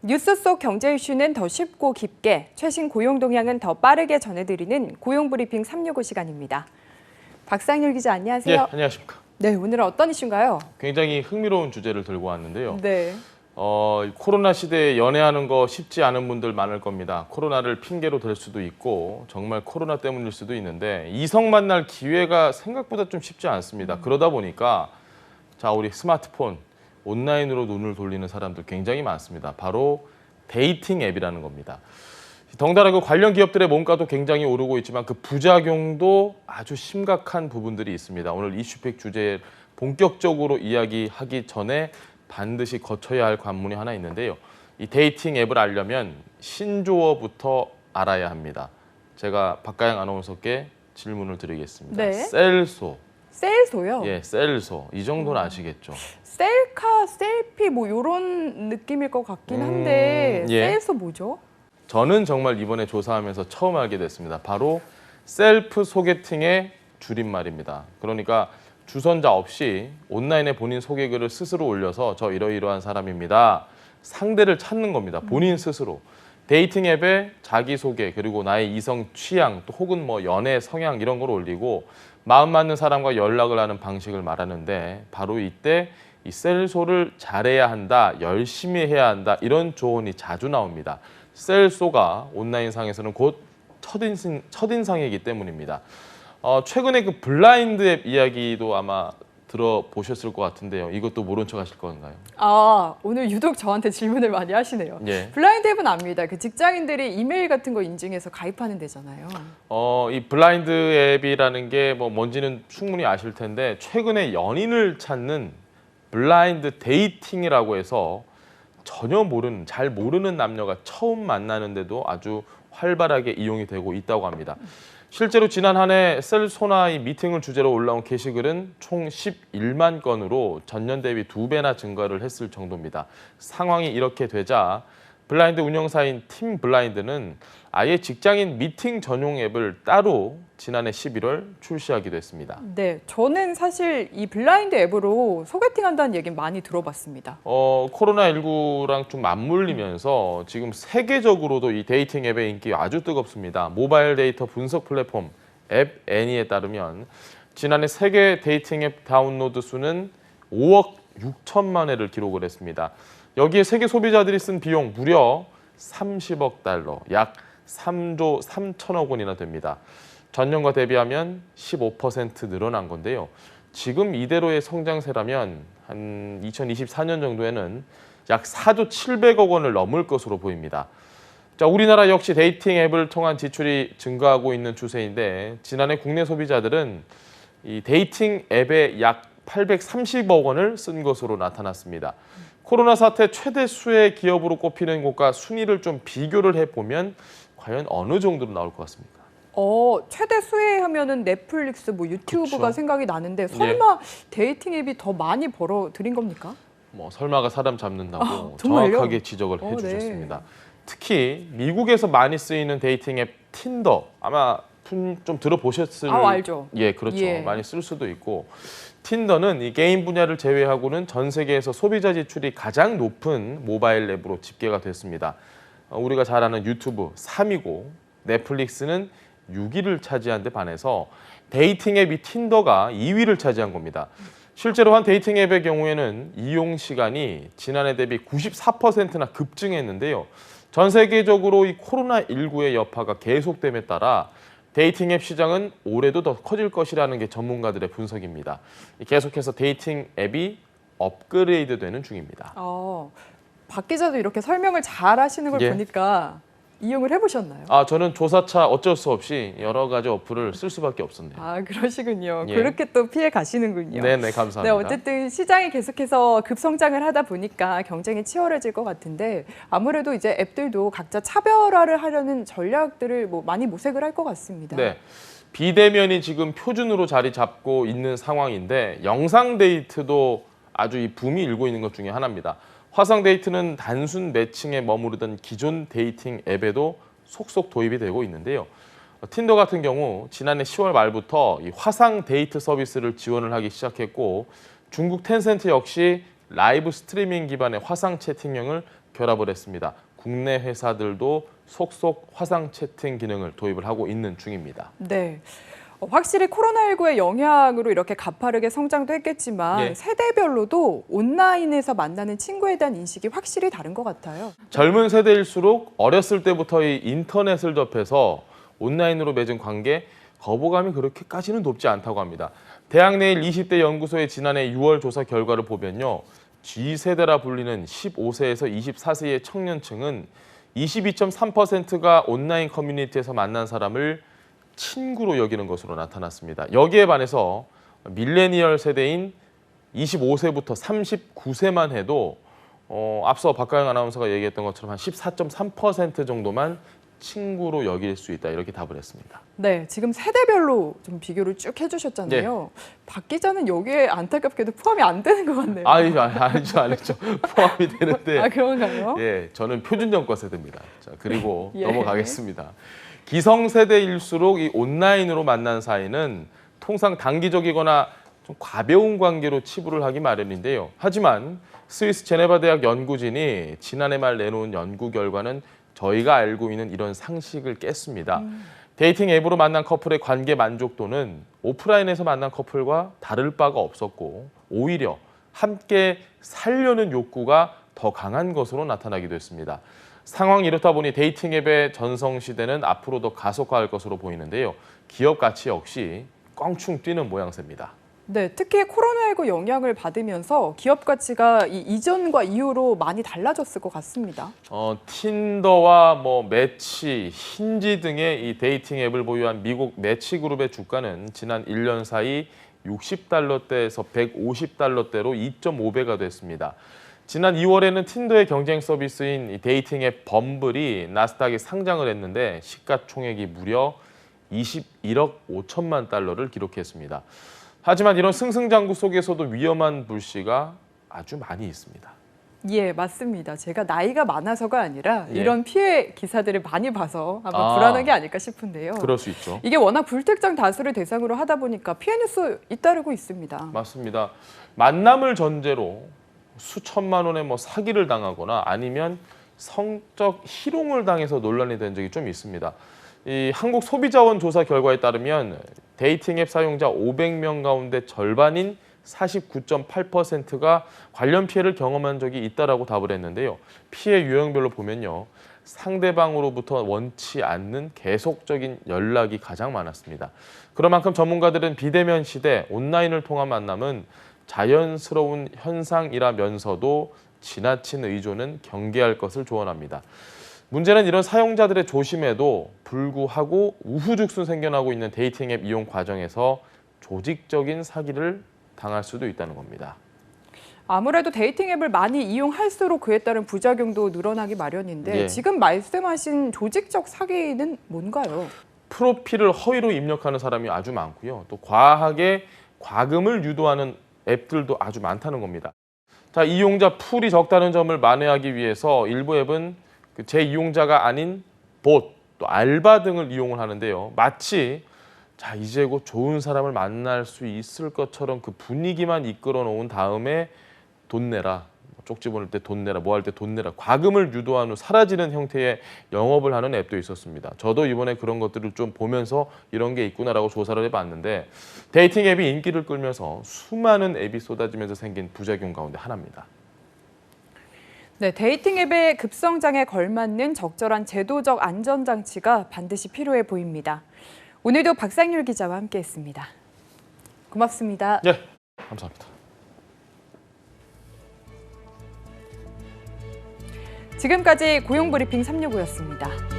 뉴스 속 경제 이슈는 더 쉽고 깊게, 최신 고용 동향은 더 빠르게 전해드리는 고용브리핑 365 시간입니다. 박상률 기자 안녕하세요. 예, 안녕하십니까. 네, 오늘은 어떤 이슈인가요? 굉장히 흥미로운 주제를 들고 왔는데요. 네. 코로나 시대에 연애하는 거 쉽지 않은 분들 많을 겁니다. 코로나를 핑계로 댈 수도 있고 정말 코로나 때문일 수도 있는데 이성 만날 기회가 생각보다 좀 쉽지 않습니다. 그러다 보니까 우리 스마트폰, 온라인으로 눈을 돌리는 사람들 굉장히 많습니다. 바로 데이팅 앱이라는 겁니다. 덩달아 관련 기업들의 몸가도 굉장히 오르고 있지만 그 부작용도 아주 심각한 부분들이 있습니다. 오늘 이슈팩 주제에 본격적으로 이야기하기 전에 반드시 거쳐야 할 관문이 하나 있는데요. 이 데이팅 앱을 알려면 신조어부터 알아야 합니다. 제가 박가영 아나운서께 질문을 드리겠습니다. 네. 셀소. 셀소요? 예, 셀소. 이 정도는 아시겠죠? 셀카, 셀피 뭐 이런 느낌일 것 같긴 한데 예. 셀소 뭐죠? 저는 정말 이번에 조사하면서 처음 알게 됐습니다. 바로 셀프 소개팅의 줄임말입니다. 그러니까 주선자 없이 온라인에 본인 소개글을 스스로 올려서 저 이러이러한 사람입니다. 상대를 찾는 겁니다. 본인 스스로. 데이팅 앱에 자기소개 그리고 나의 이성 취향 또 혹은 뭐 연애 성향 이런 걸 올리고 마음 맞는 사람과 연락을 하는 방식을 말하는데 바로 이때 이 셀소를 잘해야 한다, 열심히 해야 한다 이런 조언이 자주 나옵니다. 셀소가 온라인상에서는 곧 첫인상이기 때문입니다. 최근에 그 블라인드 앱 이야기도 아마 들어보셨을 것 같은데요. 이것도 모른 척 하실 건가요? 아, 오늘 유독 저한테 질문을 많이 하시네요. 예. 블라인드 앱은 압니다. 그 직장인들이 이메일 같은 거 인증해서 가입하는 데잖아요. 이 블라인드 앱이라는 게 뭔지는 충분히 아실 텐데 최근에 연인을 찾는 블라인드 데이팅이라고 해서 전혀 잘 모르는 남녀가 처음 만나는데도 아주 활발하게 이용이 되고 있다고 합니다. 실제로 지난 한 해 셀소나 이 미팅을 주제로 올라온 게시글은 총 11만 건으로 전년 대비 2배나 증가를 했을 정도입니다. 상황이 이렇게 되자 블라인드 운영사인 팀 블라인드는 아예 직장인 미팅 전용 앱을 따로 지난해 11월 출시하기도 했습니다. 네, 저는 사실 이 블라인드 앱으로 소개팅한다는 얘기는 많이 들어봤습니다. 코로나19랑 좀 맞물리면서 지금 세계적으로도 이 데이팅 앱의 인기 아주 뜨겁습니다. 모바일 데이터 분석 플랫폼 앱 애니에 따르면 지난해 세계 데이팅 앱 다운로드 수는 5억 6천만 회를 기록을 했습니다. 여기에 세계 소비자들이 쓴 비용 무려 30억 달러, 약 3조 3천억 원이나 됩니다. 전년과 대비하면 15% 늘어난 건데요. 지금 이대로의 성장세라면 한 2024년 정도에는 약 4조 700억 원을 넘을 것으로 보입니다. 우리나라 역시 데이팅 앱을 통한 지출이 증가하고 있는 추세인데 지난해 국내 소비자들은 이 데이팅 앱에 약 830억 원을 쓴 것으로 나타났습니다. 코로나 사태 최대 수혜 기업으로 꼽히는 곳과 순위를 좀 비교를 해보면 과연 어느 정도로 나올 것 같습니까? 최대 수혜하면은 넷플릭스, 뭐 유튜브가 그쵸. 생각이 나는데 설마 데이팅 앱이 더 많이 벌어들인 겁니까? 설마가 사람 잡는다고 정말요? 정확하게 지적을 네. 해주셨습니다. 특히 미국에서 많이 쓰이는 데이팅 앱 틴더 아마 좀 들어보셨을 알죠. 예, 그렇죠. 예. 많이 쓸 수도 있고 틴더는 이 게임 분야를 제외하고는 전 세계에서 소비자 지출이 가장 높은 모바일 앱으로 집계가 됐습니다. 우리가 잘 아는 유튜브 3위고 넷플릭스는 6위를 차지한 데 반해서 데이팅 앱이 틴더가 2위를 차지한 겁니다. 실제로 한 데이팅 앱의 경우에는 이용 시간이 지난해 대비 94%나 급증했는데요. 전 세계적으로 이 코로나19의 여파가 계속됨에 따라 데이팅 앱 시장은 올해도 더 커질 것이라는 게 전문가들의 분석입니다. 계속해서 데이팅 앱이 업그레이드되는 중입니다. 박 기자도 이렇게 설명을 잘 하시는 걸 예. 보니까 이용을 해보셨나요? 저는 조사차 어쩔 수 없이 여러 가지 어플을 쓸 수밖에 없었네요. 그러시군요. 예. 그렇게 또 피해 가시는군요. 네네, 감사합니다. 네, 어쨌든 시장이 계속해서 급성장을 하다 보니까 경쟁이 치열해질 것 같은데 아무래도 이제 앱들도 각자 차별화를 하려는 전략들을 많이 모색을 할 것 같습니다. 네, 비대면이 지금 표준으로 자리 잡고 있는 상황인데 영상 데이트도 아주 이 붐이 일고 있는 것 중에 하나입니다. 화상 데이트는 단순 매칭에 머무르던 기존 데이팅 앱에도 속속 도입이 되고 있는데요. 틴더 같은 경우 지난해 10월 말부터 이 화상 데이트 서비스를 지원을 하기 시작했고 중국 텐센트 역시 라이브 스트리밍 기반의 화상 채팅형을 결합을 했습니다. 국내 회사들도 속속 화상 채팅 기능을 도입을 하고 있는 중입니다. 네. 확실히 코로나19의 영향으로 이렇게 가파르게 성장도 했겠지만 예. 세대별로도 온라인에서 만나는 친구에 대한 인식이 확실히 다른 것 같아요. 젊은 세대일수록 어렸을 때부터 이 인터넷을 접해서 온라인으로 맺은 관계 거부감이 그렇게까지는 높지 않다고 합니다. 대학내일 20대 연구소의 지난해 6월 조사 결과를 보면요. G세대라 불리는 15세에서 24세의 청년층은 22.3%가 온라인 커뮤니티에서 만난 사람을 친구로 여기는 것으로 나타났습니다. 여기에 반해서 밀레니얼 세대인 25세부터 39세만 해도 앞서 박가영 아나운서가 얘기했던 것처럼 한 14.3% 정도만 친구로 여길 수 있다 이렇게 답을 했습니다. 네, 지금 세대별로 좀 비교를 쭉 해주셨잖아요. 박 기자는 여기에 안타깝게도 포함이 안 되는 것 같네요. 아니죠. 포함이 되는데. 아, 그런가요? 예, 저는 표준정과 세대입니다. 자, 그리고 예. 넘어가겠습니다. 기성세대일수록 이 온라인으로 만난 사이는 통상 단기적이거나 좀 가벼운 관계로 치부를 하기 마련인데요. 하지만 스위스 제네바 대학 연구진이 지난해 말 내놓은 연구 결과는 저희가 알고 있는 이런 상식을 깼습니다. 데이팅 앱으로 만난 커플의 관계 만족도는 오프라인에서 만난 커플과 다를 바가 없었고 오히려 함께 살려는 욕구가 더 강한 것으로 나타나기도 했습니다. 상황이 이렇다 보니 데이팅 앱의 전성시대는 앞으로 더 가속화할 것으로 보이는데요. 기업 가치 역시 껑충 뛰는 모양새입니다. 네, 특히 코로나19 영향을 받으면서 기업 가치가 이전과 이후로 많이 달라졌을 것 같습니다. 틴더와 매치, 힌지 등의 이 데이팅 앱을 보유한 미국 매치 그룹의 주가는 지난 1년 사이 60달러대에서 150달러대로 2.5배가 됐습니다. 지난 2월에는 틴더의 경쟁 서비스인 이 데이팅 앱 범블이 나스닥에 상장을 했는데 시가총액이 무려 21억 5천만 달러를 기록했습니다. 하지만 이런 승승장구 속에서도 위험한 불씨가 아주 많이 있습니다. 예, 맞습니다. 제가 나이가 많아서가 아니라 예. 이런 피해 기사들을 많이 봐서 아마 불안한 게 아닐까 싶은데요. 그럴 수 있죠. 이게 워낙 불특정 다수를 대상으로 하다 보니까 피해 뉴스 잇따르고 있습니다. 맞습니다. 만남을 전제로 수천만 원의 사기를 당하거나 아니면 성적 희롱을 당해서 논란이 된 적이 좀 있습니다. 이 한국 소비자원 조사 결과에 따르면 데이팅 앱 사용자 500명 가운데 절반인 49.8%가 관련 피해를 경험한 적이 있다라고 답을 했는데요. 피해 유형별로 보면요. 상대방으로부터 원치 않는 계속적인 연락이 가장 많았습니다. 그런 만큼 전문가들은 비대면 시대 온라인을 통한 만남은 자연스러운 현상이라면서도 지나친 의존은 경계할 것을 조언합니다. 문제는 이런 사용자들의 조심에도 불구하고 우후죽순 생겨나고 있는 데이팅 앱 이용 과정에서 조직적인 사기를 당할 수도 있다는 겁니다. 아무래도 데이팅 앱을 많이 이용할수록 그에 따른 부작용도 늘어나기 마련인데 예. 지금 말씀하신 조직적 사기는 뭔가요? 프로필을 허위로 입력하는 사람이 아주 많고요. 또 과하게 과금을 유도하는 앱들도 아주 많다는 겁니다. 자, 이용자 풀이 적다는 점을 만회하기 위해서 일부 앱은 제 이용자가 아닌 봇, 또 알바 등을 이용을 하는데요. 마치 이제 곧 좋은 사람을 만날 수 있을 것처럼 그 분위기만 이끌어 놓은 다음에 돈 내라, 쪽지 보낼 때 돈 내라, 뭐 할 때 돈 내라, 과금을 유도한 후 사라지는 형태의 영업을 하는 앱도 있었습니다. 저도 이번에 그런 것들을 좀 보면서 이런 게 있구나라고 조사를 해봤는데 데이팅 앱이 인기를 끌면서 수많은 앱이 쏟아지면서 생긴 부작용 가운데 하나입니다. 네, 데이팅 앱의 급성장에 걸맞는 적절한 제도적 안전장치가 반드시 필요해 보입니다. 오늘도 박상률 기자와 함께했습니다. 고맙습니다. 네, 감사합니다. 지금까지 고용브리핑 365였습니다.